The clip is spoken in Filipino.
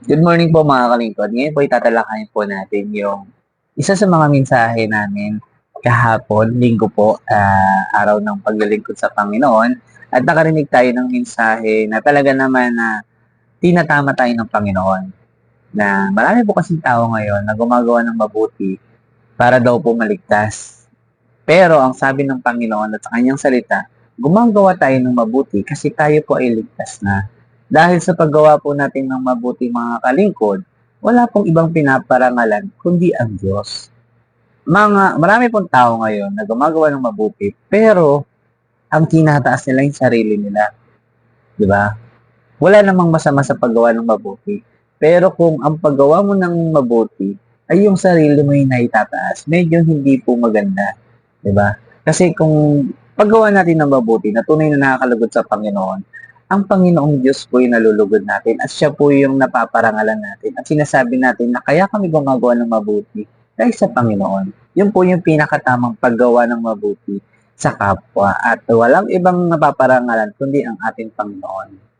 Good morning po mga kalingkod. Ngayon po itatalakayin po natin yung isa sa mga mensahe namin kahapon, linggo po, araw ng paglilingkod sa Panginoon. At nakarinig tayo ng mensahe na talaga naman na tinatama tayo ng Panginoon. Na marami po kasing tao ngayon na gumagawa ng mabuti para daw po maligtas. Pero ang sabi ng Panginoon at sa kanyang salita, gumagawa tayo ng mabuti kasi tayo po ay ligtas na. Dahil sa paggawa po natin ng mabuti mga kalingkod, wala pong ibang pinaparangalan kundi ang Diyos. Marami pong tao ngayon na gumagawa ng mabuti, pero ang tinataas nila yung sarili nila. Di ba? Wala namang masama sa paggawa ng mabuti. Pero kung ang paggawa mo ng mabuti ay yung sarili mo yung naitataas, medyo hindi po maganda. 'Di ba? Kasi kung paggawa natin ng mabuti na tunay na nakakalugod sa Panginoon, ang Panginoong Diyos po yung nalulugod natin at siya po yung napaparangalan natin at sinasabi natin na kaya kami gumagawa ng mabuti dahil sa Panginoon. Yun po yung pinakatamang paggawa ng mabuti sa kapwa at walang ibang napaparangalan kundi ang ating Panginoon.